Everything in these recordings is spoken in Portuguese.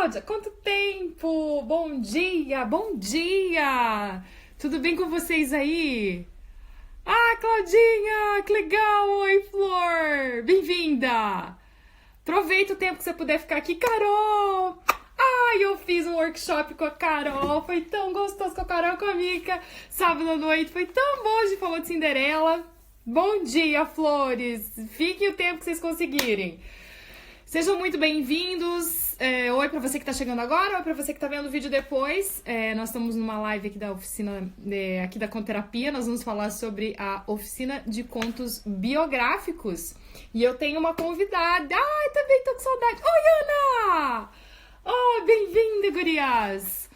Cláudia, quanto tempo? Bom dia, bom dia! Tudo bem com vocês aí? Ah, Claudinha, que legal! Oi, Flor! Bem-vinda! Aproveita o tempo que você puder ficar aqui, Carol! Ai, eu fiz um workshop com a Carol, foi tão gostoso com a Carol e com a Mica. Sábado à noite, foi tão bom, a gente falou de Cinderela. Bom dia, Flores! Fiquem o tempo que vocês conseguirem. Sejam muito bem-vindos. Oi para você que está chegando agora, oi para você que está vendo o vídeo depois. Nós estamos numa live aqui da oficina, aqui da Conterapia. Nós vamos falar sobre a oficina de contos biográficos. E eu tenho uma convidada. Ai, também tô com saudade. Oi, Ana! Oh, bem-vinda, gurias!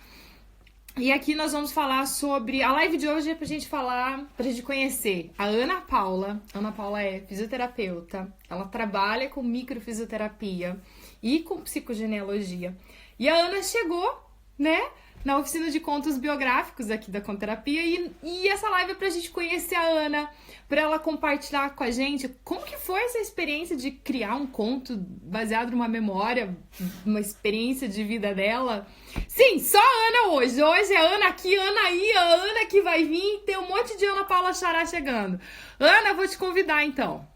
E aqui nós vamos falar sobre... A live de hoje é pra gente falar, pra gente conhecer a Ana Paula. Ana Paula é fisioterapeuta. Ela trabalha com microfisioterapia e com psicogenealogia. E a Ana chegou, né, na oficina de contos biográficos aqui da Conterapia. E essa live é pra gente conhecer a Ana, pra ela compartilhar com a gente como que foi essa experiência de criar um conto baseado numa memória, uma experiência de vida dela. Sim, só a Ana hoje. Hoje é Ana aqui, Ana aí, a Ana que vai vir. Tem um monte de Ana Paula Xará chegando. Ana, eu vou te convidar então.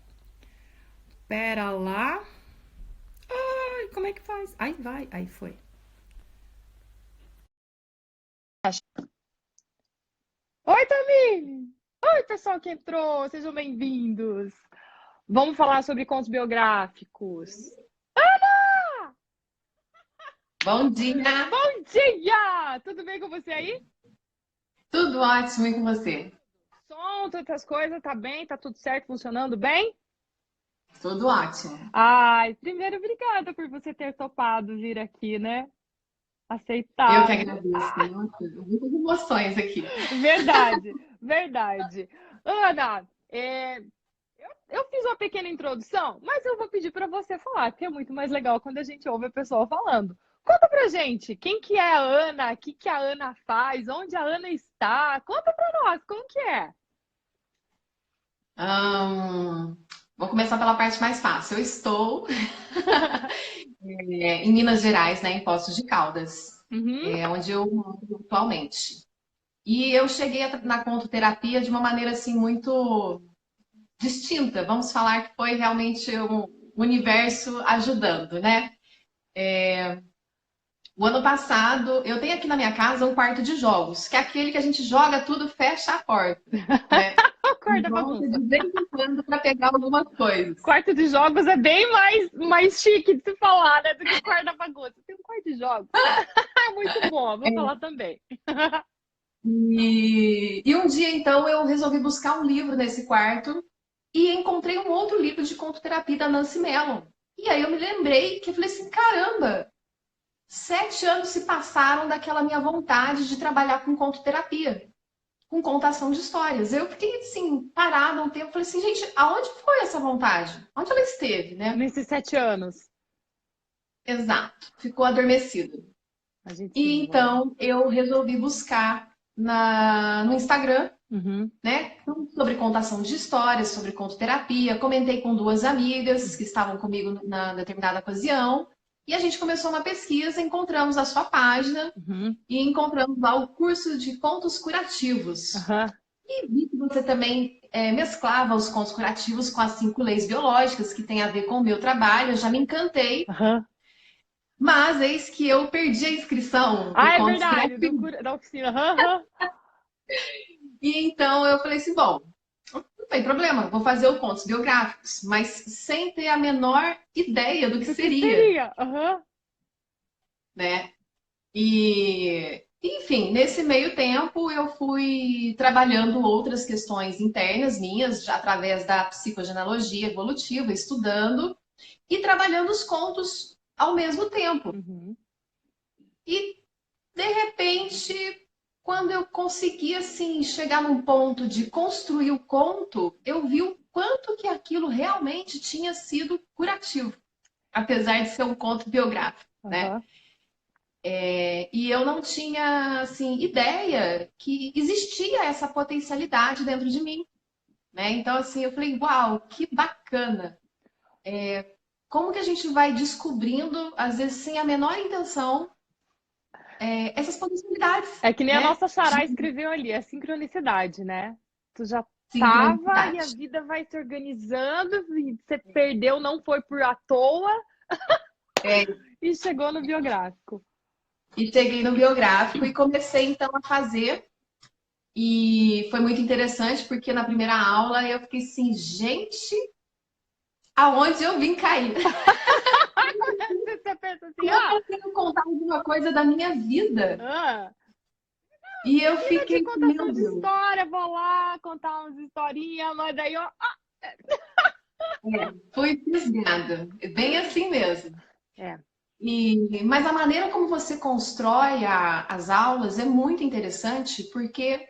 Pera lá. Ai, como é que faz? Ai, vai. Aí foi. Oi, Tamires! Oi, pessoal que entrou. Sejam bem-vindos. Vamos falar sobre contos biográficos. Bom dia! Bom dia! Tudo bem com você aí? Tudo ótimo e com você? Som, todas as coisas, tá bem? Tá tudo certo, funcionando bem? Tudo ótimo. Ai, primeiro, obrigada por você ter topado vir aqui, né? Eu que Aceitado. agradeço. Tem muitas emoções aqui. Verdade, verdade. Ana, eu fiz uma pequena introdução, mas eu vou pedir para você falar, que é muito mais legal quando a gente ouve a pessoa falando. Conta pra gente, quem que é a Ana, o que que a Ana faz, onde a Ana está? Conta pra nós, como que é? Ahn, Vou começar pela parte mais fácil. Eu estou em Minas Gerais, né, em Poços de Caldas, Uhum, onde eu moro atualmente. E eu cheguei na contoterapia de uma maneira assim muito distinta. Vamos falar que foi realmente o universo ajudando, né? O ano passado, eu tenho aqui na minha casa um quarto de jogos, que é aquele que a gente joga tudo, fecha a porta, né? E acorda a volta bagunça. de vez em quando para pegar algumas coisas. Quarto de jogos é bem mais chique de se falar, né, do que quarto da bagunça. Tem um quarto de jogos. É muito bom, vou falar também. E um dia, então, eu resolvi buscar um livro nesse quarto e encontrei um outro livro de contoterapia da Nancy Mellon. E aí eu me lembrei que eu falei assim, caramba, 7 anos se passaram daquela minha vontade de trabalhar com contoterapia, com contação de histórias. Eu fiquei assim, parada um tempo, falei assim, gente, aonde foi essa vontade? Onde ela esteve, né? Nesses 7 anos. Exato, ficou adormecido. A gente se E envolve. então eu resolvi buscar no Instagram, Uhum. né, sobre contação de histórias, sobre contoterapia. Comentei com duas amigas que estavam comigo na determinada ocasião. E a gente começou uma pesquisa, encontramos a sua página Uhum. e encontramos lá o curso de contos curativos. Aham. E vi que você também mesclava os contos curativos com as 5 leis biológicas, que tem a ver com o meu trabalho. Eu já me encantei, Aham. mas eis que eu perdi a inscrição do Ah, é Contos verdade, Curativos. da oficina. Aham. E então eu falei assim, bom, não tem problema, vou fazer o contos biográficos, mas sem ter a menor ideia do que Do que seria, seria? Aham. né? E, enfim, nesse meio tempo eu fui trabalhando outras questões internas minhas, já através da psicogenealogia evolutiva, estudando e trabalhando os contos ao mesmo tempo. Uhum. E, de repente, quando eu consegui, assim, chegar num ponto de construir o conto, eu vi o quanto que aquilo realmente tinha sido curativo, apesar de ser um conto biográfico, né? Aham. E eu não tinha, assim, ideia que existia essa potencialidade dentro de mim, né? Então, assim, eu falei, uau, que bacana. como que a gente vai descobrindo, às vezes sem a menor intenção, essas potencialidades, É que nem a né? nossa Xará De escreveu ali, é sincronicidade, né? Tu já tava e a sincronicidade. vida vai se organizando, e você perdeu, não foi por à toa É, e chegou no biográfico. e cheguei no biográfico e comecei então a fazer. E foi muito interessante porque na primeira aula eu fiquei assim, gente, aonde eu vim cair? Você pensa assim, Como eu tenho contar alguma coisa da minha vida? ah, E eu menina de fiquei, contação meu de Deus, história, vou lá contar umas historinhas, mas daí, ó, fui fisgada. É bem assim mesmo. é. Mas a maneira como você constrói as aulas é muito interessante porque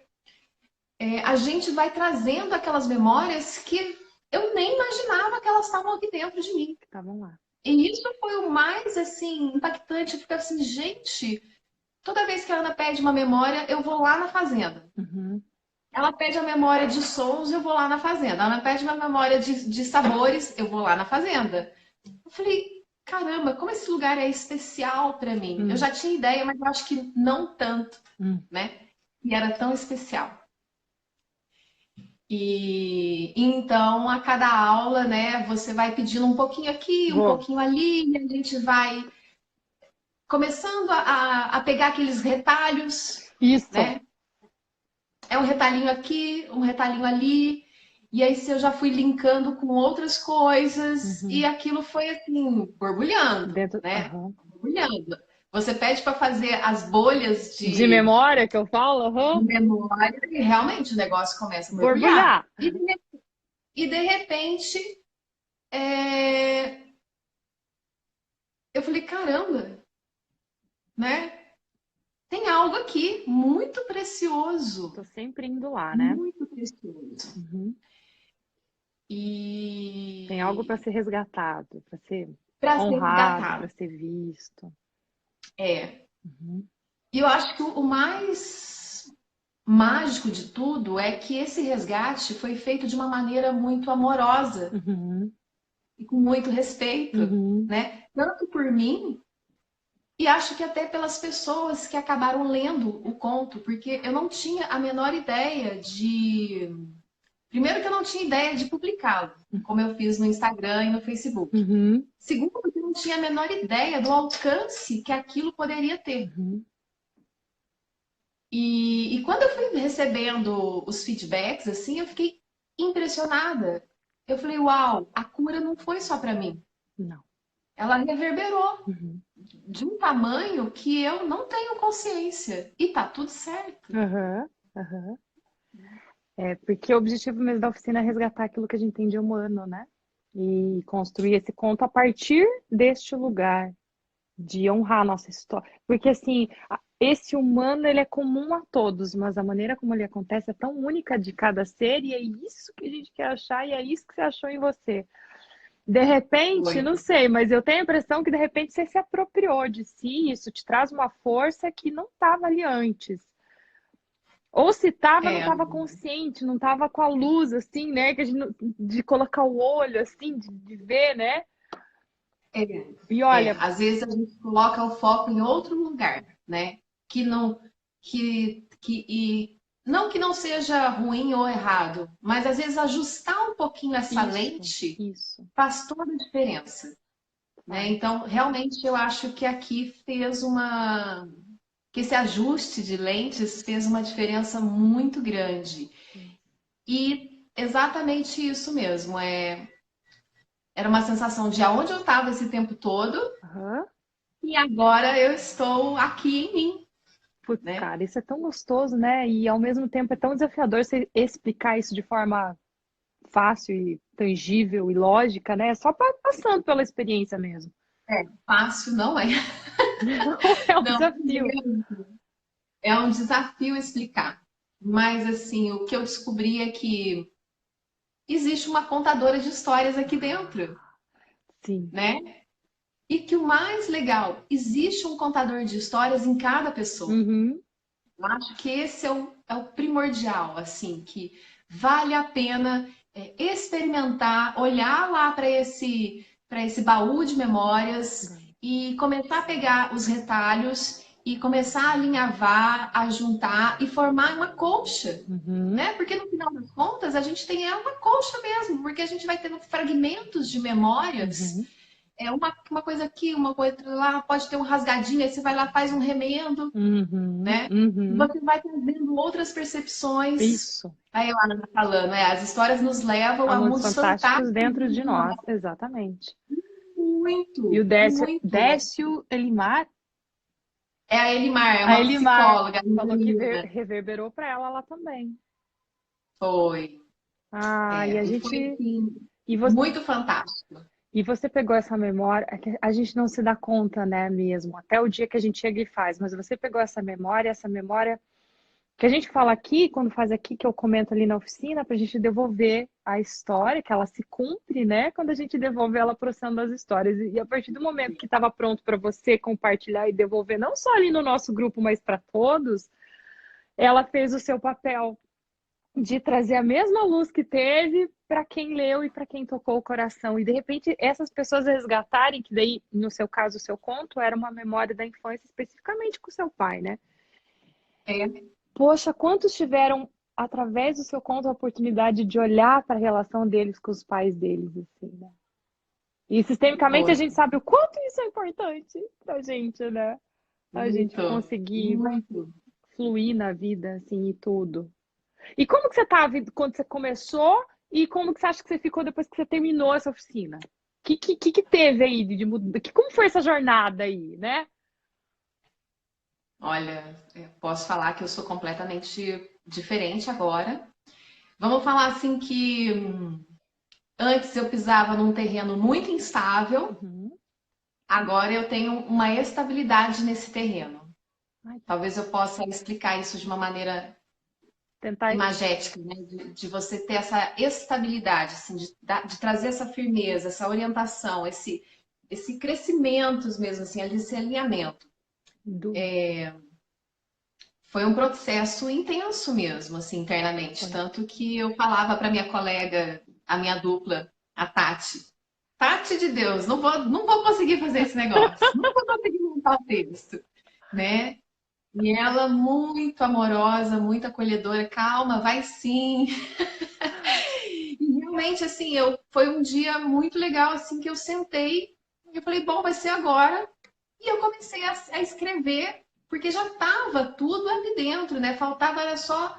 a gente vai trazendo aquelas memórias que eu nem imaginava que elas estavam aqui dentro de mim. Tá, vamos lá. E isso foi o mais assim impactante, porque assim, gente, toda vez que a Ana pede uma memória, eu vou lá na fazenda. Uhum. Ela pede a memória de sons, eu vou lá na fazenda. Ela pede uma memória de sabores, eu vou lá na fazenda. Eu falei, caramba, como esse lugar é especial para mim. Eu Hum, já tinha ideia, mas eu acho que não tanto, hum. né? E era tão especial. E então, a cada aula, né, você vai pedindo um pouquinho aqui, um Vou. pouquinho ali, e a gente vai começando a pegar aqueles retalhos, Isso. né? É um retalhinho aqui, um retalhinho ali, e aí se eu já fui linkando com outras coisas, e Uhum. aquilo foi assim, borbulhando, Dentro, né? aham. Borbulhando. Você pede para fazer as bolhas De de memória que eu falo, aham. memória e realmente o negócio começa a borbulhar. Borbulhar. E de repente, é, eu falei, caramba, né? Tem algo aqui muito precioso, Tô sempre indo lá, né? muito precioso. Uhum. Tem algo para E ser resgatado, para ser para ser honrado, para resgatado. ser visto. É. Uhum. E eu acho que o mais mágico de tudo é que esse resgate foi feito de uma maneira muito amorosa Uhum. e com muito respeito, Uhum. né? Tanto por mim e acho que até pelas pessoas que acabaram lendo o conto, porque eu não tinha a menor ideia de. Primeiro, que eu não tinha ideia de publicá-lo, como eu fiz no Instagram e no Facebook. Uhum. Segundo, que eu não tinha a menor ideia do alcance que aquilo poderia ter. Uhum. E quando eu fui recebendo os feedbacks, assim, eu fiquei impressionada. Eu falei, uau, a cura não foi só para mim. Não. Ela reverberou Uhum. de um tamanho que eu não tenho consciência. E tá tudo certo. Aham. Aham. É, porque o objetivo mesmo da oficina é resgatar aquilo que a gente tem de humano, né? E construir esse conto a partir deste lugar, de honrar a nossa história. Porque, assim, esse humano, ele é comum a todos, mas a maneira como ele acontece é tão única de cada ser, e é isso que a gente quer achar, e é isso que você achou em você. De repente, Foi. não sei, mas eu tenho a impressão que de repente você se apropriou de si, isso te traz uma força que não estava ali antes. Ou se tava, não É, tava consciente, não tava com a luz, assim, né? Que a gente, de colocar o olho, assim, de ver, né? é, E olha, às vezes a gente coloca o foco em outro lugar, né? Que não, não que não seja ruim ou errado, mas às vezes ajustar um pouquinho essa lente isso, faz toda a diferença, né? faz. Então, realmente eu acho que aqui que esse ajuste de lentes fez uma diferença muito grande. E exatamente isso mesmo, era uma sensação de aonde eu estava esse tempo todo Aham. e agora eu estou aqui em mim, Putz, né? cara, isso é tão gostoso, né? E ao mesmo tempo é tão desafiador você explicar isso de forma fácil e tangível e lógica, né? Só passando pela experiência mesmo. Fácil não é. Não é um Não, desafio. é um desafio explicar. Mas assim, o que eu descobri é que existe uma contadora de histórias aqui dentro, Sim. né? E que o mais legal, existe um contador de histórias em cada pessoa. Uhum. Eu acho que esse é o primordial, assim, que vale a pena experimentar, olhar lá para para esse baú de memórias e começar a pegar os retalhos e começar a alinhavar, a juntar e formar uma colcha, Uhum, né? Porque no final das contas a gente tem uma colcha mesmo, porque a gente vai tendo fragmentos de memórias, uhum, uma coisa aqui, uma coisa lá, pode ter um rasgadinho, aí você vai lá, faz um remendo, uhum, né? E uhum. você vai trazendo outras percepções. Isso. Aí a Ana tá falando, as histórias nos levam Há a mundos mundos fantásticos fantásticos dentro de de nós. nós, exatamente. E o Muito, Décio, muito. Décio Elimar, É a Elimar, é a uma Elimar psicóloga, falou que menina. reverberou para ela lá também. Foi. Ah, e a E foi gente. assim, E você, muito fantástico. e você pegou essa memória, é que a gente não se dá conta, né, mesmo, até o dia que a gente chega e faz, mas você pegou essa memória que a gente fala aqui, quando faz aqui, que eu comento ali na oficina, para a gente devolver a história, que ela se cumpre, né, quando a gente devolve ela para o oceano das histórias. E a partir do momento que estava pronto para você compartilhar e devolver, não só ali no nosso grupo, mas para todos, ela fez o seu papel de trazer a mesma luz que teve para quem leu e para quem tocou o coração. E de repente essas pessoas resgatarem, que daí, no seu caso, o seu conto era uma memória da infância especificamente com seu pai, né? É, Poxa, quantos tiveram, através do seu conto, a oportunidade de olhar para a relação deles com os pais deles, assim, né? E sistemicamente a foi. gente sabe o quanto isso é importante pra gente, né? A gente Muito, conseguir muito. fluir na vida, assim, e tudo. E como que você estava quando você começou e como que você acha que você ficou depois que você terminou essa oficina? Que teve aí de mudança? Como foi essa jornada aí, né? Olha, posso falar que eu sou completamente diferente agora. Vamos falar assim que antes eu pisava num terreno muito instável, Uhum. agora eu tenho uma estabilidade nesse terreno. Ai, Talvez eu possa explicar isso de uma maneira tentar. imagética, né? De você ter essa estabilidade, assim, de trazer essa firmeza, essa orientação, esse crescimento mesmo, assim, esse alinhamento. Do... Foi um processo intenso mesmo, assim, internamente. Foi. Tanto que eu falava para minha colega, a minha dupla, a Tati, Tati de Deus, não vou conseguir fazer esse negócio, não vou conseguir montar o texto, né? E ela muito amorosa, muito acolhedora, calma, vai sim. E realmente, assim, foi um dia muito legal, assim, que eu sentei e eu falei, bom, vai ser agora. E eu comecei a escrever, porque já estava tudo ali dentro, né? Faltava era só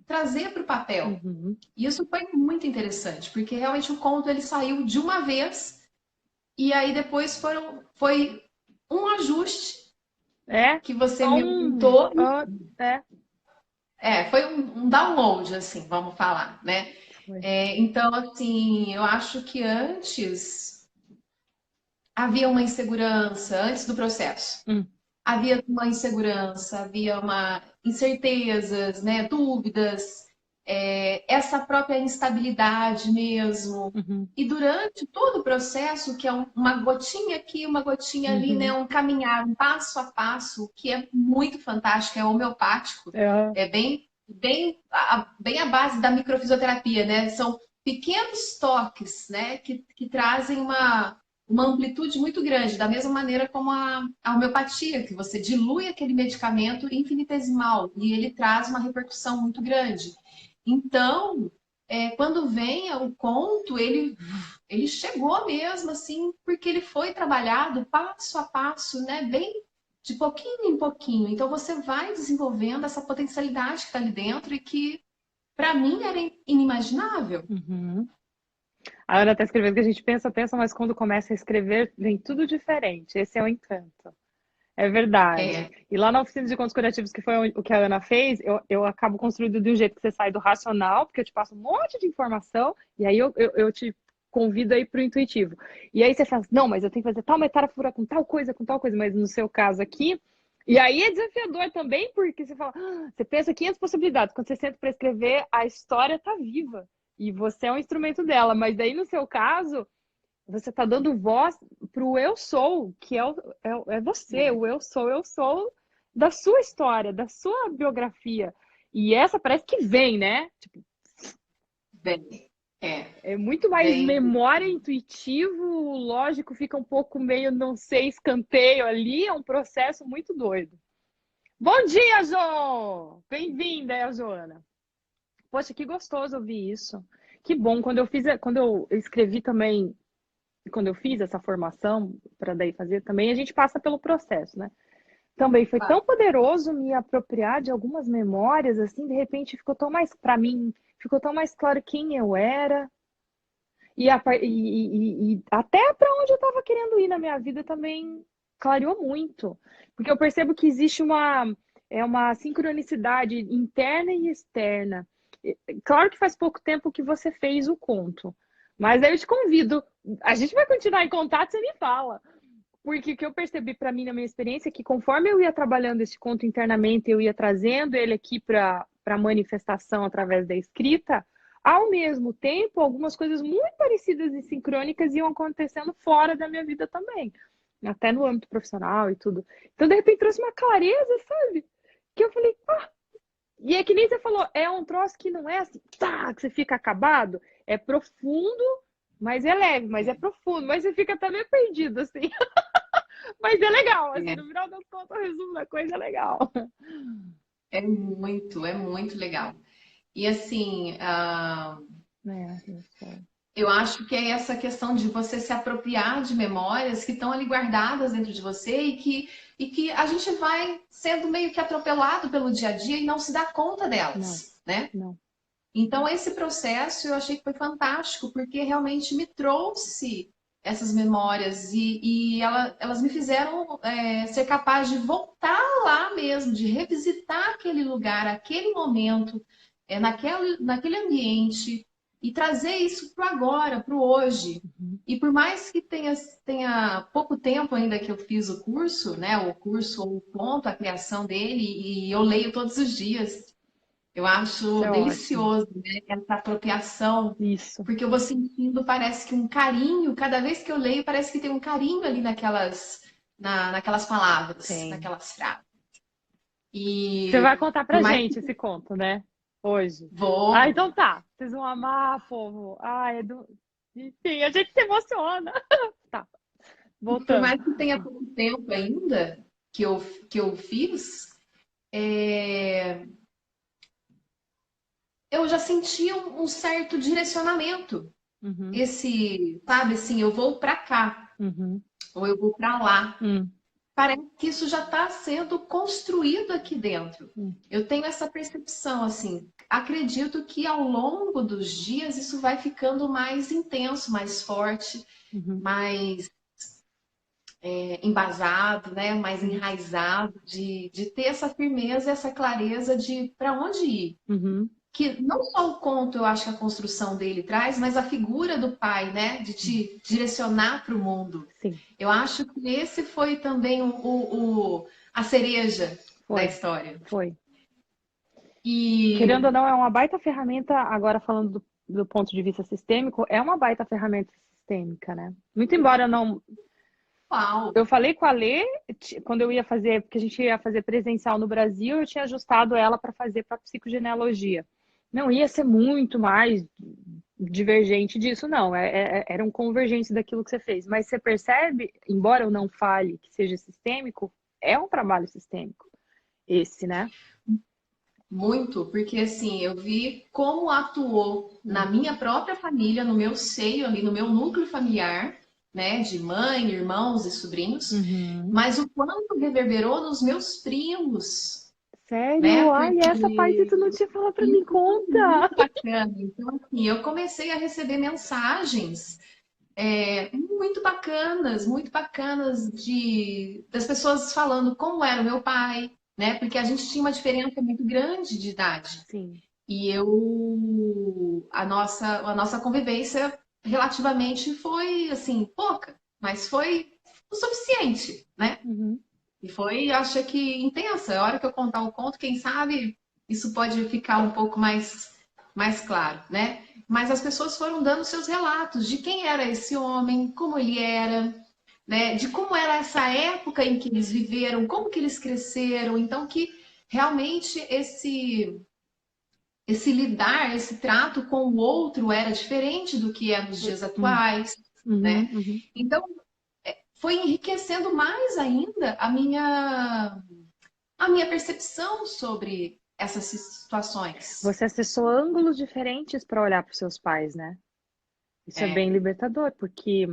trazer para o papel. Uhum. E isso foi muito interessante, porque realmente o conto ele saiu de uma vez e aí depois foi um ajuste É, que você só me um. orientou. É, Foi um download, assim, vamos falar, né? foi. Então, assim, eu acho que antes havia uma insegurança, antes do processo. Hum. Havia uma insegurança, havia uma incertezas, né, dúvidas, essa própria instabilidade mesmo. Uhum. E durante todo o processo, que é uma gotinha aqui, uma gotinha ali, né, Uhum. um caminhar, um passo a passo, que é muito fantástico, é homeopático, É. é bem a base da microfisioterapia, né? São pequenos toques, né, que trazem uma amplitude muito grande, da mesma maneira como a homeopatia, que você dilui aquele medicamento infinitesimal e ele traz uma repercussão muito grande. Então, quando vem o conto, ele chegou mesmo, assim, porque ele foi trabalhado passo a passo, né? Bem de pouquinho em pouquinho. Então, você vai desenvolvendo essa potencialidade que está ali dentro e que, para mim, era inimaginável. Uhum. A Ana está escrevendo que a gente pensa, pensa, mas quando começa a escrever, vem tudo diferente. Esse é o encanto. É verdade. É, E lá na oficina de contos criativos, que foi o que a Ana fez, eu acabo construindo de um jeito que você sai do racional, porque eu te passo um monte de informação, e aí eu te convido aí para o intuitivo. E aí você fala, não, mas eu tenho que fazer tal metáfora com tal coisa, mas no seu caso aqui. E aí é desafiador também, porque você fala, você pensa 500 possibilidades. Quando você senta para escrever, a história está viva. E você é um instrumento dela. Mas daí, no seu caso, você está dando voz para o eu sou, que é você, é, o eu sou da sua história, da sua biografia. E essa parece que vem, né? Tipo, bem. É, É muito mais bem. memória, intuitivo, lógico, fica um pouco meio, não sei, escanteio ali, é um processo muito doido. Bom dia, Jo! Bem-vinda, é a Joana. Poxa, que gostoso ouvir isso. Que bom, quando eu escrevi também, quando eu fiz essa formação para daí fazer também, a gente passa pelo processo, né? Também foi tão poderoso me apropriar de algumas memórias, assim, de repente ficou tão mais, para mim, ficou tão mais claro quem eu era e até para onde eu estava querendo ir na minha vida também clareou muito, porque eu percebo que existe uma sincronicidade interna e externa. Claro que faz pouco tempo que você fez o conto, mas aí eu te convido, a gente vai continuar em contato, você me fala. Porque o que eu percebi para mim na minha experiência é que conforme eu ia trabalhando esse conto internamente, eu ia trazendo ele aqui para manifestação através da escrita, ao mesmo tempo, algumas coisas muito parecidas e sincrônicas iam acontecendo fora da minha vida também, até no âmbito profissional e tudo. Então, de repente, trouxe uma clareza, sabe? Que eu falei, ah! E é que nem você falou, é um troço que não é assim, tá, que você fica acabado, é profundo, mas é leve, mas é profundo, mas você fica até meio perdido, assim. Mas é legal, assim, É, no final das contas, o resumo da coisa é legal. é muito legal. E assim, É, isso. eu acho que é essa questão de você se apropriar de memórias que estão ali guardadas dentro de você e que a gente vai sendo meio que atropelado pelo dia a dia e não se dá conta Não, delas, né? não. Então, esse processo eu achei que foi fantástico, porque realmente me trouxe essas memórias elas me fizeram ser capaz de voltar lá mesmo, de revisitar aquele lugar, aquele momento, naquele ambiente e trazer isso para o agora, para o hoje. Uhum. E por mais que tenha pouco tempo ainda que eu fiz o curso, né, o curso ou o ponto, a criação dele, e eu leio todos os dias. Eu Isso acho é ótimo. delicioso, né, essa apropriação, Isso. porque eu vou sentindo, parece que um carinho, cada vez que eu leio, parece que tem um carinho ali naquelas palavras, Tem. naquelas frases. Você vai E contar por pra mais gente que esse conto, né? Hoje. Ah, vou, então tá. Vocês vão amar, povo. Ah, é do... Enfim, a gente se emociona. Tá, por voltando. mais que tenha pouco tempo ainda que eu fiz, é, eu já senti um certo direcionamento. Uhum, Esse, sabe assim, eu vou para cá, uhum, ou eu vou para lá. hum, Parece que isso já está sendo construído aqui dentro. hum, Eu tenho essa percepção, assim. Acredito que ao longo dos dias isso vai ficando mais intenso, mais forte, uhum, mais embasado, né? Mais hum, enraizado, de ter essa firmeza, essa clareza de para onde ir. uhum, Que não só o conto, eu acho que a construção dele traz, mas a figura do pai, né? De hum. te direcionar para o mundo. Sim, Eu acho que esse foi também a cereja da foi. história. Foi. Querendo ou E, não, é uma baita ferramenta, agora falando do ponto de vista sistêmico, é uma baita ferramenta sistêmica, né? Muito embora eu não. uau, Eu falei com a Lê, quando eu ia fazer, porque a gente ia fazer presencial no Brasil, eu tinha ajustado ela para fazer para psicogenealogia. Não ia ser muito mais divergente disso, não. Era um convergente daquilo que você fez. Mas você percebe, embora eu não fale que seja sistêmico, é um trabalho sistêmico, esse, né? muito, porque assim, eu vi como atuou na Hum. minha própria família, no meu seio ali, no meu núcleo familiar, né? De mãe, irmãos e sobrinhos, Uhum. mas o quanto reverberou nos meus primos, né? Sério? Ai, essa parte Porque tu não tinha falado pra mim, isso foi conta! muito bacana. Então, assim, eu comecei a receber mensagens muito bacanas das pessoas falando como era o meu pai, né? Porque a gente tinha uma diferença muito grande de idade. Sim. E a nossa convivência relativamente foi assim, pouca, mas foi o suficiente, né? Uhum. E foi, acho que intensa. A hora que eu contar o conto, quem sabe isso pode ficar um pouco mais claro, né? Mas as pessoas foram dando seus relatos de quem era esse homem, como ele era, né? De como era essa época em que eles viveram, como que eles cresceram. Então, que realmente esse lidar, esse trato com o outro era diferente do que é nos dias Hum, atuais, uhum, né? uhum. Então, foi enriquecendo mais ainda a minha percepção sobre essas situações. Você acessou ângulos diferentes para olhar para os seus pais, né? Isso é bem É, libertador, porque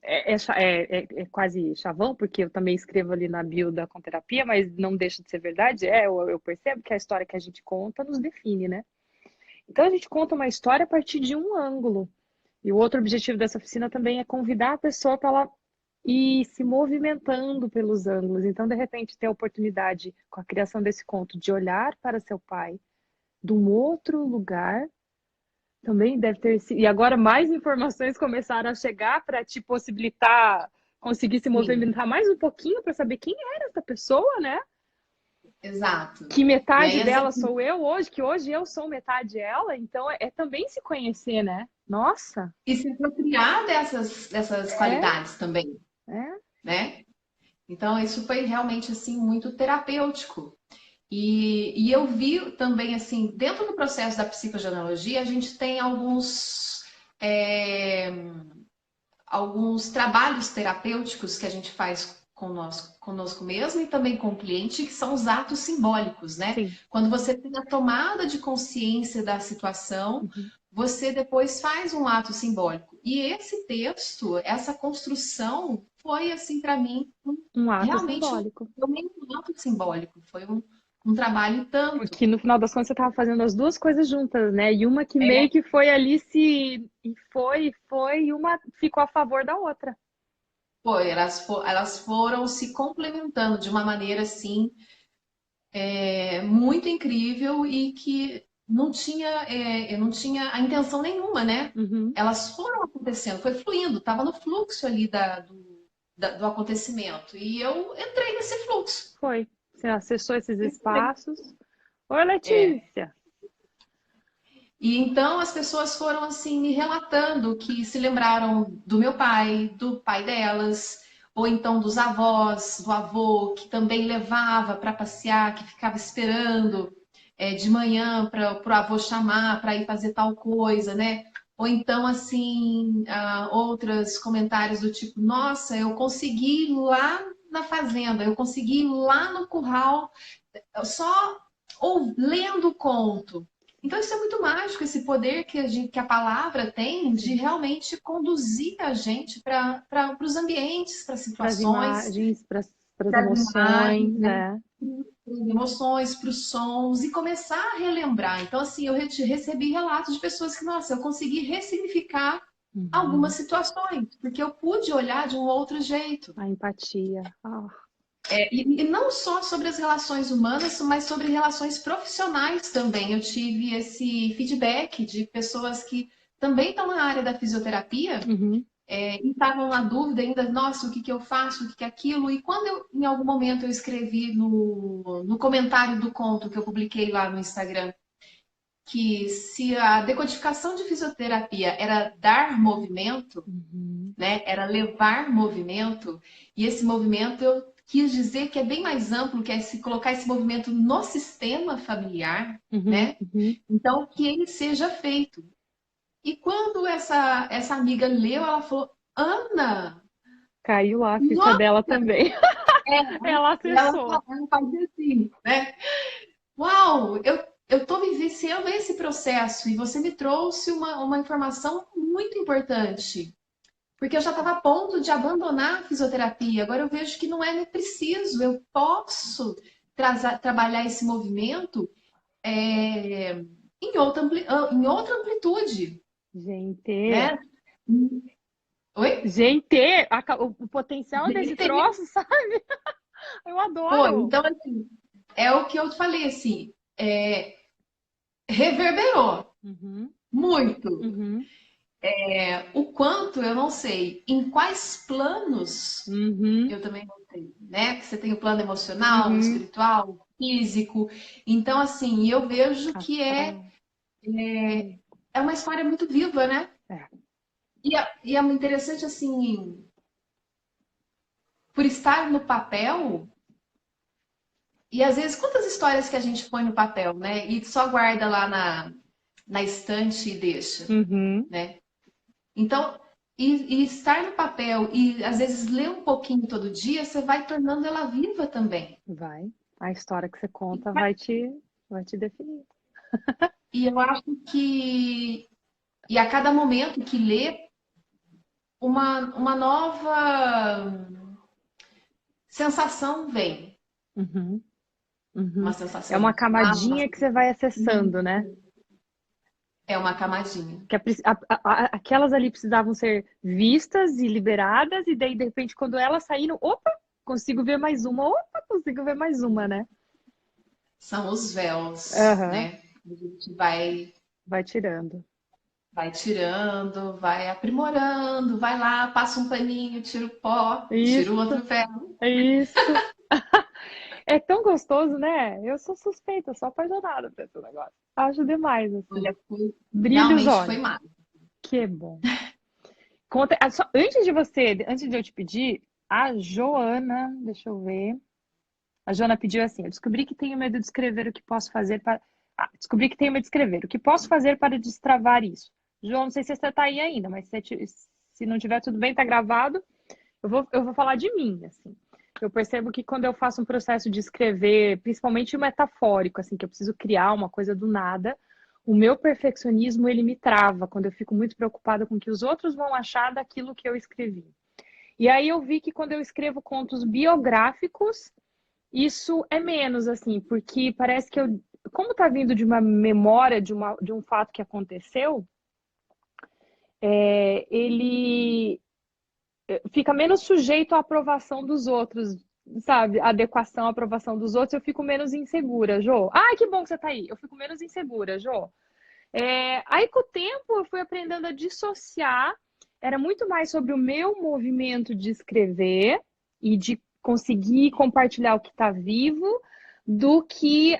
é quase chavão, porque eu também escrevo ali na bio da Conterapia, mas não deixa de ser verdade. Eu percebo que a história que a gente conta nos define, né? Então a gente conta uma história a partir de um ângulo. E o outro objetivo dessa oficina também é convidar a pessoa para ela ir se movimentando pelos ângulos. Então, de repente, ter a oportunidade, com a criação desse conto, de olhar para seu pai de um outro lugar, também deve ter sido. E agora mais informações começaram a chegar para te possibilitar conseguir se sim, movimentar mais um pouquinho para saber quem era essa pessoa, né? exato. Que E metade aí, dela sou eu hoje, que hoje eu sou metade ela, então é também se conhecer, né? Nossa, e se apropriar dessas é, qualidades também, é. né? Então, isso foi realmente, assim, muito terapêutico. E eu vi também, assim, dentro do processo da psicogenealogia, a gente tem é, alguns trabalhos terapêuticos que a gente faz conosco mesmo e também com o cliente, que são os atos simbólicos, né? Sim. Quando você tem a tomada de consciência da situação, Uhum. você depois faz um ato simbólico. E esse texto, essa construção, foi, assim, para mim, Um ato realmente simbólico. um ato simbólico. Foi um trabalho e tanto. Porque no final das contas você estava fazendo as duas coisas juntas, né? E uma que É, meio que foi ali se. E foi, e uma ficou a favor da outra. elas foram se complementando de uma maneira assim muito incrível e que eu não tinha a intenção nenhuma, né? Uhum. Elas foram acontecendo, foi fluindo, estava no fluxo ali do acontecimento. E eu entrei nesse fluxo. Foi. Você acessou esses Entrei. espaços. Oi, É. Letícia. E então as pessoas foram assim me relatando que se lembraram do meu pai, do pai delas, ou então dos avós, do avô, que também levava para passear, que ficava esperando de manhã para o avô chamar para ir fazer tal coisa, né? Ou então, assim, outros comentários do tipo: nossa, eu consegui ir lá na fazenda, eu consegui ir lá no curral, só ou lendo o conto. Então, isso é muito mágico, esse poder que a palavra tem de Sim. realmente conduzir a gente para os ambientes, para Para as situações, imagens, para as para as imagens, emoções, né? né? Para as emoções, para os sons e começar a relembrar. Então, assim, eu recebi relatos de pessoas que, nossa, eu consegui ressignificar algumas Uhum. situações, porque eu pude olhar de um outro jeito. A empatia. Ah, E não só sobre as relações humanas, mas sobre relações profissionais também. Eu tive esse feedback de pessoas que também estão na área da fisioterapia uhum. e estavam na dúvida ainda, nossa, o que que eu faço, o que que é aquilo? E quando em algum momento eu escrevi no comentário do conto que eu publiquei lá no Instagram, que se a decodificação de fisioterapia era dar movimento, Uhum. né? Era levar movimento, e esse movimento eu quis dizer que é bem mais amplo, que é se colocar esse movimento no sistema familiar, Uhum. né? Uhum. Então, que ele seja feito. E quando essa amiga leu, ela falou: Ana, Caiu lá a ficha nossa! dela também. Ela E ela acessou. fazia assim, né? Uau, eu estou vivenciando esse processo e você me trouxe uma informação muito importante. Porque eu já estava a ponto de abandonar a fisioterapia. Agora eu vejo que não é preciso, eu posso trabalhar esse movimento em outra amplitude, Gente, né? Oi? gente, o potencial desse troço, sabe? Eu Pô, adoro. então assim, é o que eu falei assim, reverberou Uhum. muito. Uhum. O quanto eu não sei, em quais planos Uhum. eu também não sei, né? Que você tem o plano emocional, o Uhum. espiritual, o físico. Então, assim, eu vejo que Astral. é uma história muito viva, né? É. E é interessante, assim, por estar no papel, E às vezes, quantas histórias que a gente põe no papel, né? E só guarda lá na estante e deixa, Uhum. né? Então, e estar no papel e às vezes ler um pouquinho todo dia, você vai tornando ela viva também. Vai. A história que você E conta vai te definir. e eu acho que, e a cada momento que lê, uma nova sensação vem. Uhum. Uhum. Uma É sensação uma emocional, uma camadinha que você vai acessando, sensação... né? É uma camadinha. Que aquelas ali precisavam ser vistas e liberadas, e daí, de repente, quando elas saíram, opa, consigo ver mais uma, opa, consigo ver mais uma, né? São os véus, Aham, né? A gente vai, tirando. vai tirando, vai aprimorando, vai lá, passa um paninho, tira o pó, tira o Isso, outro véu. isso. É tão gostoso, né? Eu sou suspeita, sou apaixonada por esse negócio. Acho demais, assim. Olha, Brilha os realmente foi olhos. massa. Que bom. Conta, antes de eu te pedir, a Joana, deixa eu ver. A Joana pediu assim: eu descobri que tenho medo de escrever o que posso fazer para. Ah, descobri que tenho medo de escrever. O que posso fazer para destravar isso? João, não sei se você está aí ainda, mas se não tiver tudo bem, tá gravado. Eu vou falar de mim, assim. Eu percebo que quando eu faço um processo de escrever, principalmente o metafórico, assim, que eu preciso criar uma coisa do nada, o meu perfeccionismo, ele me trava quando eu fico muito preocupada com o que os outros vão achar daquilo que eu escrevi. E aí eu vi que quando eu escrevo contos biográficos, isso é menos, assim, porque parece que eu, como tá vindo de uma memória de um fato que aconteceu, ele fica menos sujeito à aprovação dos outros, sabe? A adequação à aprovação dos outros, eu fico menos insegura, Jô. Ai, que bom que você tá aí. Eu fico menos insegura, Jô. Aí, com o tempo, eu fui aprendendo a dissociar. Era muito mais sobre o meu movimento de escrever e de conseguir compartilhar o que está vivo do que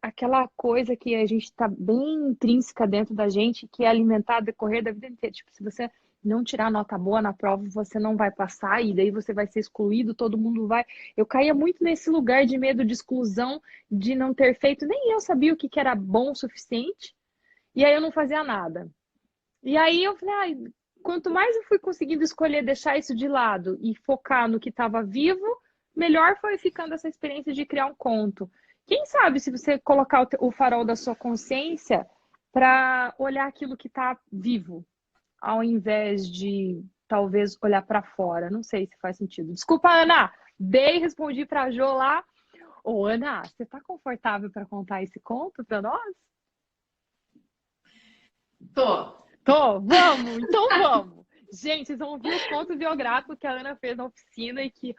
aquela coisa que a gente está bem intrínseca dentro da gente, que é alimentar decorrer da vida inteira. Tipo, se você não tirar nota boa na prova, você não vai passar, e daí você vai ser excluído, todo mundo vai. Eu caía muito nesse lugar de medo de exclusão, de não ter feito, nem eu sabia o que era bom o suficiente. E aí eu não fazia nada. E aí eu falei, ai, quanto mais eu fui conseguindo escolher deixar isso de lado e focar no que estava vivo, melhor foi ficando essa experiência de criar um conto. Quem sabe se você colocar o farol da sua consciência para olhar aquilo que está vivo, ao invés de talvez olhar para fora. Não sei se faz sentido. Desculpa, Ana. Dei, respondi para a Jo lá. Ô, Ana, você está confortável para contar esse conto para nós? Tô. Tô, vamos, então vamos. Gente, vocês vão ouvir o conto biográfico que a Ana fez na oficina e que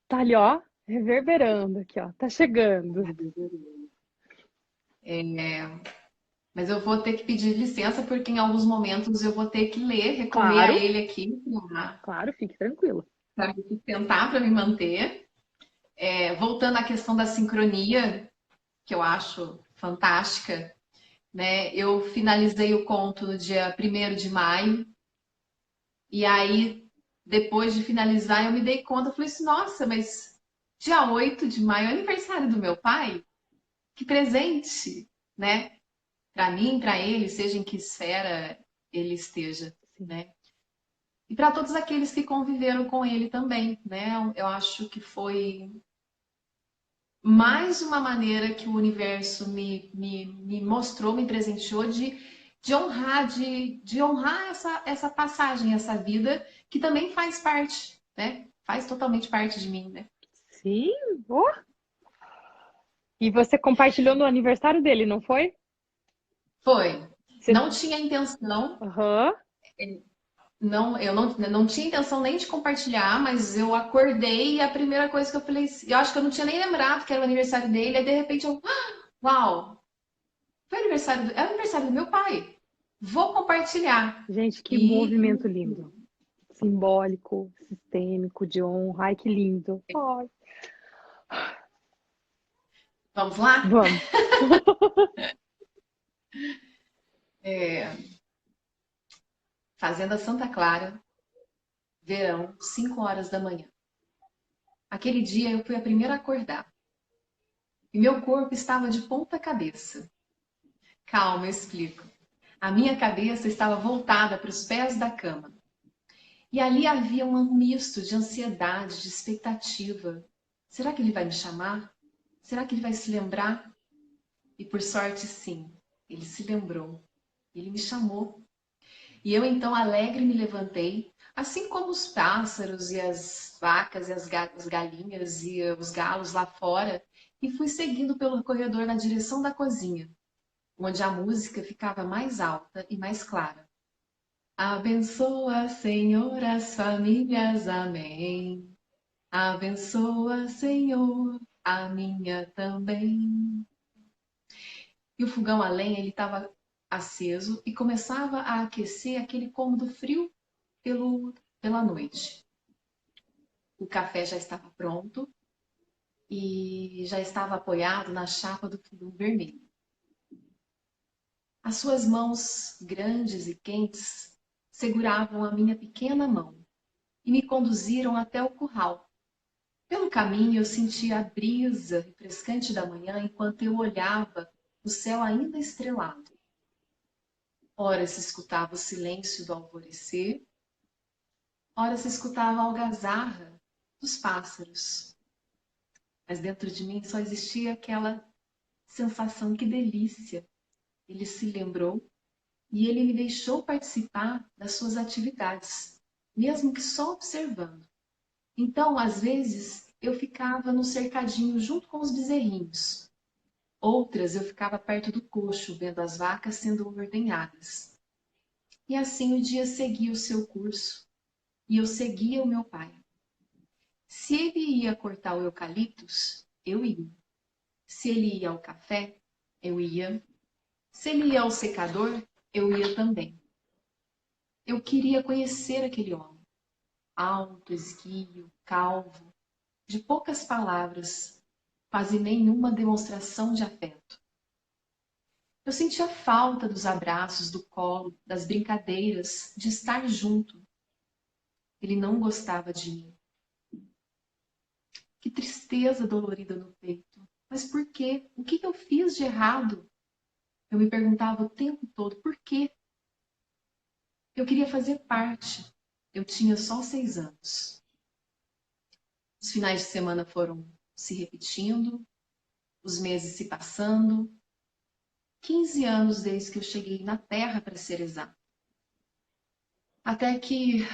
tá ali, ó, reverberando aqui, ó, tá chegando. Mas eu vou ter que pedir licença porque em alguns momentos eu vou ter que ler, recorrer a Claro, ele aqui claro, fique tranquilo. para me sustentar, para me manter. Voltando à questão da sincronia, que eu acho fantástica, né? Eu finalizei o conto no dia 1º de maio, e aí, depois de finalizar, eu me dei conta, eu falei assim, nossa, mas dia 8 de maio é aniversário do meu pai? Que presente, né? Para mim, para ele, seja em que esfera ele esteja, Sim. né? E para todos aqueles que conviveram com ele também, né? Eu acho que foi mais uma maneira que o universo me mostrou, me presenteou de honrar, de honrar essa passagem, essa vida, que também faz parte, né? Faz totalmente parte de mim, né? Sim, oh. E você compartilhou no aniversário dele, não foi? Foi. Você... Não tinha intenção, Aham. não, eu não tinha intenção nem de compartilhar, mas eu acordei e a primeira coisa que eu falei, eu acho que eu não tinha nem lembrado que era o aniversário dele, aí de repente eu, uau, é o aniversário do meu pai. Vou compartilhar. Gente, que E movimento lindo. Simbólico, sistêmico, de honra. Ai, que lindo. Ai, vamos lá? vamos. Fazenda Santa Clara, verão, 5 horas da manhã. Aquele dia eu fui a primeira a acordar. e meu corpo estava de ponta cabeça. Calma, eu explico. A minha cabeça estava voltada para os pés da cama. E ali havia um misto de ansiedade, de expectativa. Será que ele vai me chamar? Será que ele vai se lembrar? E por sorte, sim, ele se lembrou. Ele me chamou. E eu então alegre me levantei, assim como os pássaros e as vacas e as galinhas e os galos lá fora, e fui seguindo pelo corredor na direção da cozinha, onde a música ficava mais alta e mais clara. Abençoa, Senhor, as famílias, amém. Abençoa, Senhor, a minha também. E o fogão a lenha ele estava aceso e começava a aquecer aquele cômodo frio pela noite. O café já estava pronto e já estava apoiado na chapa do fogão vermelho. As suas mãos grandes e quentes seguravam a minha pequena mão e me conduziram até o curral. Pelo caminho eu sentia a brisa refrescante da manhã enquanto eu olhava o céu ainda estrelado. Ora se escutava o silêncio do alvorecer, ora se escutava a algazarra dos pássaros. Mas dentro de mim só existia aquela sensação, que delícia. Ele se lembrou e ele me deixou participar das suas atividades, mesmo que só observando. Então, às vezes, eu ficava no cercadinho junto com os bezerrinhos. Outras eu ficava perto do coxo, vendo as vacas sendo ordenhadas. E assim o dia seguia o seu curso, e eu seguia o meu pai. Se ele ia cortar o eucaliptus, eu ia. Se ele ia ao café, eu ia. Se ele ia ao secador, eu ia também. Eu queria conhecer aquele homem, alto, esguio, calvo, de poucas palavras, quase nenhuma demonstração de afeto. Eu sentia falta dos abraços, do colo, das brincadeiras, de estar junto. Ele não gostava de mim. Que tristeza dolorida no peito. Mas por quê? O que eu fiz de errado? Eu me perguntava o tempo todo, por quê? Eu queria fazer parte. Eu tinha só 6 anos. Os finais de semana foram se repetindo, os meses se passando. 15 anos desde que eu cheguei na Terra, para ser exato. Até que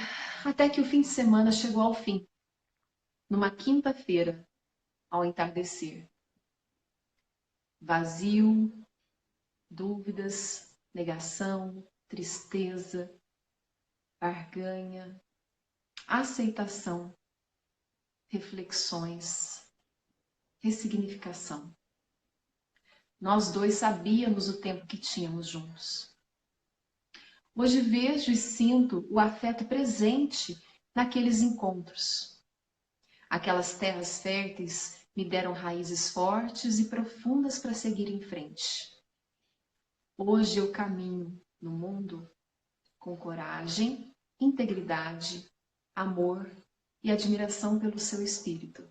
o fim de semana chegou ao fim, numa quinta-feira, ao entardecer. Vazio, dúvidas, negação, tristeza, barganha, aceitação, reflexões, ressignificação. Nós dois sabíamos o tempo que tínhamos juntos. Hoje vejo e sinto o afeto presente naqueles encontros. Aquelas terras férteis me deram raízes fortes e profundas para seguir em frente. Hoje eu caminho no mundo com coragem, integridade, amor e admiração pelo seu espírito.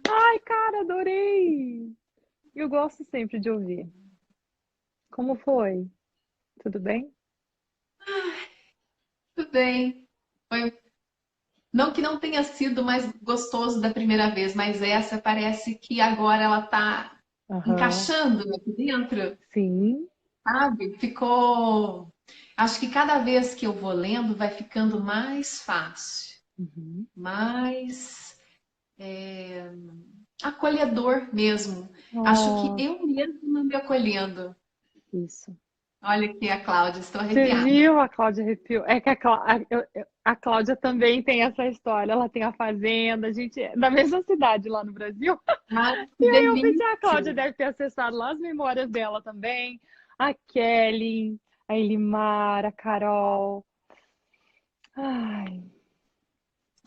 Ai, cara, adorei! Eu gosto sempre de ouvir. Como foi? Tudo bem? Tudo bem. Foi... Não que não tenha sido mais gostoso da primeira vez, mas essa parece que agora ela está Aham. encaixando aqui dentro, Sim. sabe? Ficou. Acho que cada vez que eu vou lendo vai ficando mais fácil, Uhum. mais acolhedor mesmo. Acho que Oh, eu mesma me acolhendo. isso. Olha aqui a Cláudia, estou Você arrepiada. viu a Cláudia arrepiou? É que a Cláudia também tem essa história. Ela tem a fazenda, a gente é da mesma cidade lá no Brasil. Ai, E que aí eu pensei, a delícia! Cláudia deve ter acessado lá as memórias dela também. A Kelly, a Elimar, a Carol. Ai,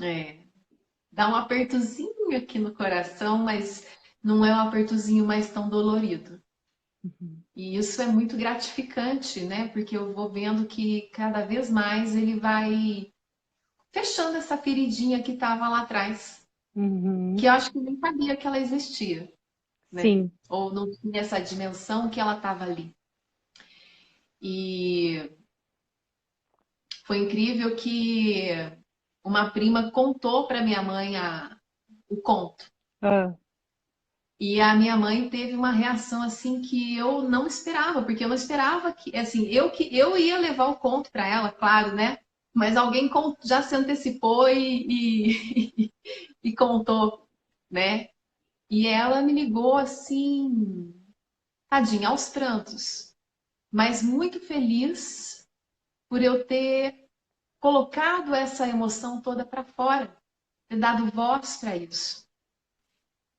É, dá um apertozinho aqui no coração, mas não é um apertozinho mais tão dolorido. uhum. E isso é muito gratificante, né? Porque eu vou vendo que cada vez mais ele vai fechando essa feridinha que estava lá atrás, Uhum. que eu acho que eu nem sabia que ela existia, né? Sim. Ou não tinha essa dimensão que ela estava ali. E foi incrível que uma prima contou para minha mãe o conto. Ah, E a minha mãe teve uma reação assim que eu não esperava, porque eu não esperava que, assim, eu ia levar o conto para ela, claro, né? Mas alguém já se antecipou e contou, né? E ela me ligou assim, tadinha, aos prantos, mas muito feliz por eu ter colocado essa emoção toda para fora, ter dado voz para isso.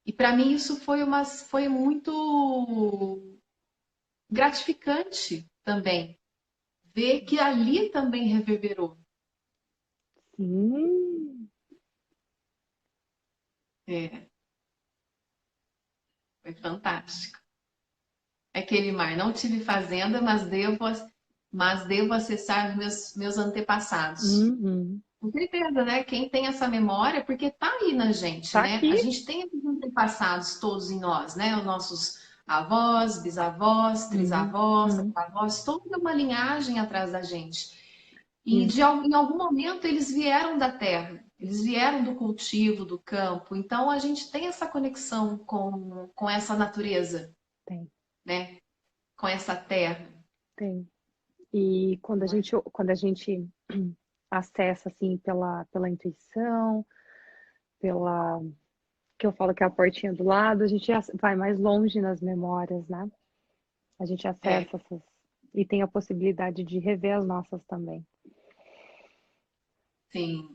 E para mim isso foi muito gratificante também, ver que ali também reverberou. sim. É, foi fantástico. Aquele mar, não tive fazenda, mas devo acessar meus antepassados. Uhum. Com certeza, né? Quem tem essa memória, porque tá aí na gente, Tá né? A aqui. gente tem esses antepassados todos em nós, né? Os nossos avós, bisavós, trisavós, Uhum. avós, toda uma linhagem atrás da gente. E Isso, em algum momento eles vieram da terra, eles vieram do cultivo, do campo. Então a gente tem essa conexão com essa natureza, tem, né? Com essa terra. tem. E quando a gente acessa assim pela intuição, pela que eu falo que é a portinha do lado, a gente vai mais longe nas memórias, né? A gente É, acessa essas e tem a possibilidade de rever as nossas também. sim.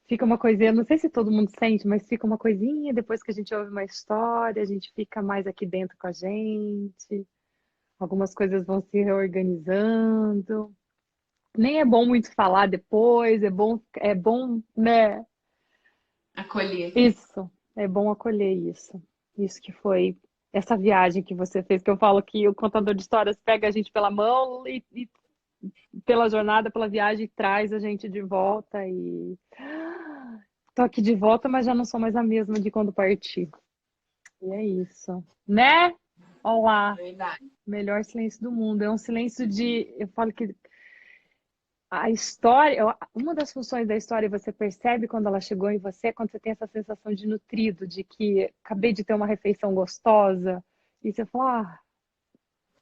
Fica uma coisinha, não sei se todo mundo sente, mas fica uma coisinha depois que a gente ouve uma história, a gente fica mais aqui dentro com a gente. Algumas coisas vão se reorganizando. Nem é bom muito falar depois, é bom, né? Acolher. Isso, é bom acolher isso. Isso que foi essa viagem que você fez, que eu falo que o contador de histórias pega a gente pela mão e pela jornada, pela viagem, traz a gente de volta e tô aqui de volta, mas já não sou mais a mesma de quando parti. E é isso, né? Olá, Verdade. melhor silêncio do mundo. É um silêncio de, eu falo que a história, uma das funções da história você percebe quando ela chegou em você, quando você tem essa sensação de nutrido, de que acabei de ter uma refeição gostosa, e você fala,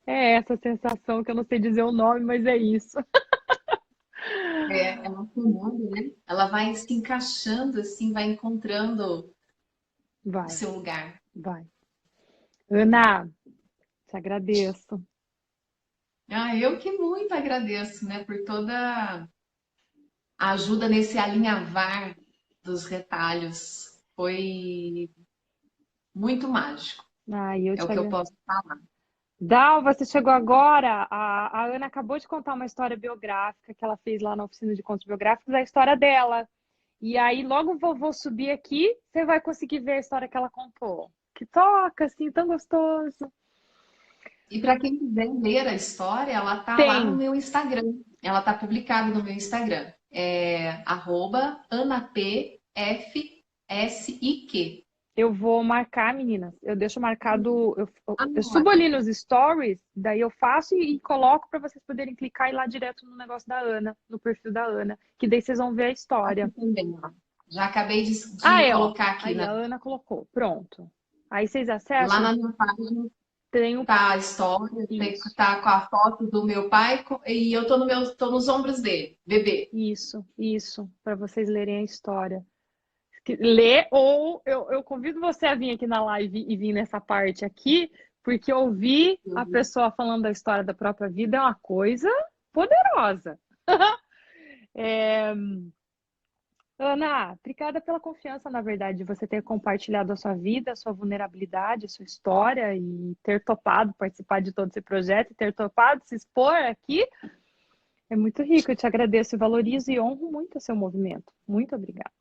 é essa sensação que eu não sei dizer o nome, mas é isso. É uma comanda, né? Ela vai se encaixando assim, vai encontrando o Vai, seu lugar. vai. Ana, te agradeço. Ah, eu que muito agradeço, né, por toda a ajuda nesse alinhavar dos retalhos. Foi muito mágico, Ai, eu é o te que eu agradeço. posso falar. Dal, você chegou agora. A Ana acabou de contar uma história biográfica que ela fez lá na oficina de contos biográficos, a história dela. E aí, logo vou subir aqui, você vai conseguir ver a história que ela contou. Que toca, assim, tão gostoso. E para quem quiser ler a história, ela tá lá no Tem. meu Instagram. Ela tá publicada no meu Instagram. É @anapfsik. Eu vou marcar, meninas. Eu deixo marcado. Eu subo ali Ótimo. nos stories, daí eu faço e coloco para vocês poderem clicar e ir lá direto no negócio da Ana, no perfil da Ana. Que daí vocês vão ver a Aqui história. também, ó. Já acabei Ah, de é, ó. colocar aqui Aí a Ana colocou. Pronto. Aí vocês lá acessam, na minha página. tem o. Tá a história, Isso. tá com a foto do meu pai e eu tô nos ombros dele, bebê. Isso, para vocês lerem a história. Ler, ou eu convido você a vir aqui na live e vir nessa parte aqui, porque ouvir a pessoa falando da história da própria vida é uma coisa poderosa. É, Ana, obrigada pela confiança, na verdade, de você ter compartilhado a sua vida, a sua vulnerabilidade, a sua história e ter topado participar de todo esse projeto, e ter topado se expor aqui. É muito rico, eu te agradeço, valorizo e honro muito o seu movimento. Muito obrigada.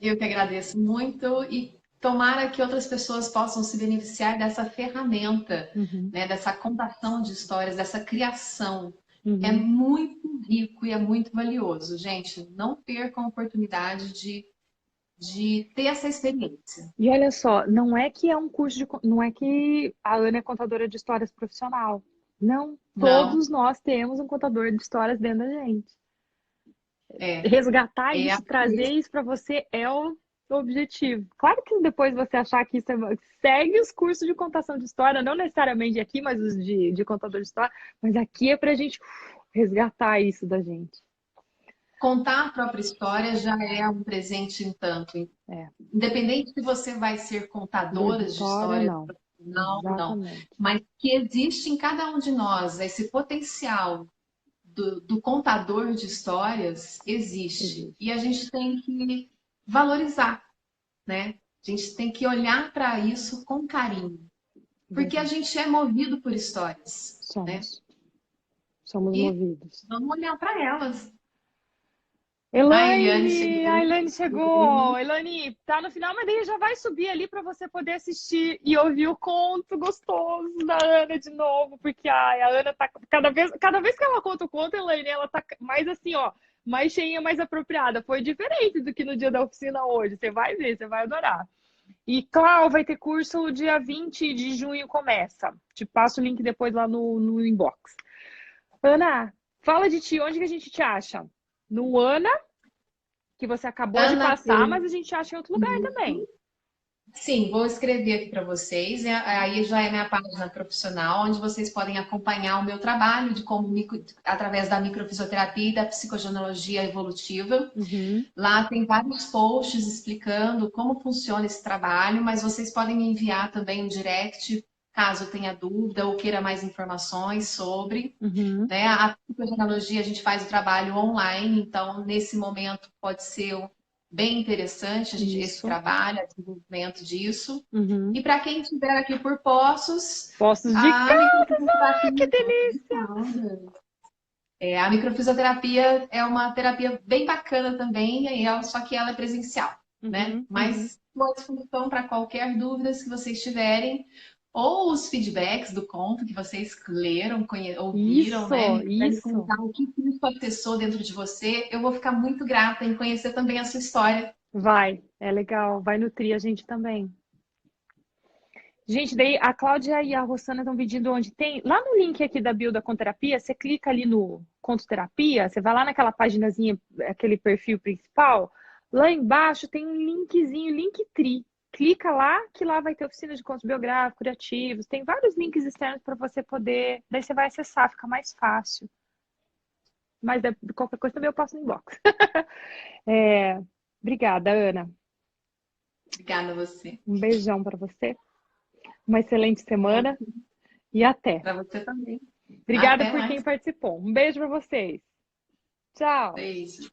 Eu que agradeço muito e tomara que outras pessoas possam se beneficiar dessa ferramenta, Uhum. né, dessa contação de histórias, dessa criação. é Uhum. muito rico e é muito valioso. Gente, não percam a oportunidade de ter essa experiência. E olha só, não é que é um curso não é que a Ana é contadora de histórias profissional. Não, Não, todos nós temos um contador de histórias dentro da gente. é, Resgatar é isso, trazer isso. isso para você é o objetivo. Claro que depois você achar que isso segue os cursos de contação de história, não necessariamente aqui, mas os de contador de história, mas aqui é para a gente resgatar isso da gente. Contar a própria história já é um presente em tanto. É, Independente se você vai ser de contadora de história história, não. não, não. Exatamente. Mas que existe em cada um de nós esse potencial do contador de histórias, existe. Existe. E a gente tem que valorizar, né? A gente tem que olhar para isso com carinho. Porque a Verdade. gente é movido por histórias, né? Somos. Somos E movidos. vamos olhar para elas. Elaine, a Elaine Chegou. chegou. Elaine, tá no final, mas daí já vai subir ali para você poder assistir e ouvir o conto gostoso da Ana de novo, porque ai, a Ana tá cada vez que ela conta o conto, Elaine, ela tá mais assim, ó, mais cheinha, mais apropriada. Foi diferente do que no dia da oficina hoje. Você vai ver, você vai adorar. E Clau, vai ter curso dia 20 de junho começa. Te passo o link depois lá no inbox. Ana, fala de ti, onde que a gente te acha? No Ana que você acabou de Ana, passar, mas a gente acha em outro lugar também. sim, vou escrever aqui para vocês. Aí já é minha página profissional, onde vocês podem acompanhar o meu trabalho de como através da microfisioterapia e da psicogenealogia evolutiva. Uhum, Lá tem vários posts explicando como funciona esse trabalho, mas vocês podem me enviar também um direct caso tenha dúvida ou queira mais informações sobre. uhum. Né? A psicogenealogia a gente faz o trabalho online, então nesse momento pode ser bem interessante esse Isso. trabalho, o desenvolvimento disso. Uhum. E para quem estiver aqui por Poços, Poços de a Caldas, ah, que microfisioterapia, delícia! a microfisioterapia é uma terapia bem bacana também, só que ela é presencial, né? Uhum, uhum. Mas estou à disposição para qualquer dúvida que vocês tiverem, ou os feedbacks do conto que vocês leram, ouviram, né? Isso, Me quiserem isso. contar o que isso acessou dentro de você, eu vou ficar muito grata em conhecer também a sua história. Vai, é legal, vai nutrir a gente também. Gente, daí a Cláudia e a Rossana estão pedindo onde tem. Lá no link aqui da bio da Conterapia, você clica ali no Conto Terapia, você vai lá naquela paginazinha, aquele perfil principal. Lá embaixo tem um linkzinho, Linktree. Clica lá, que lá vai ter oficina de contos biográficos, criativos. Tem vários links externos para você poder. Daí você vai acessar, fica mais fácil. Mas qualquer coisa também eu passo no inbox. É, obrigada, Ana. Obrigada a você. Um beijão para você. Uma excelente semana e até. Para você também. Obrigada Até por quem mais. participou. Um beijo para vocês. Tchau. Beijo.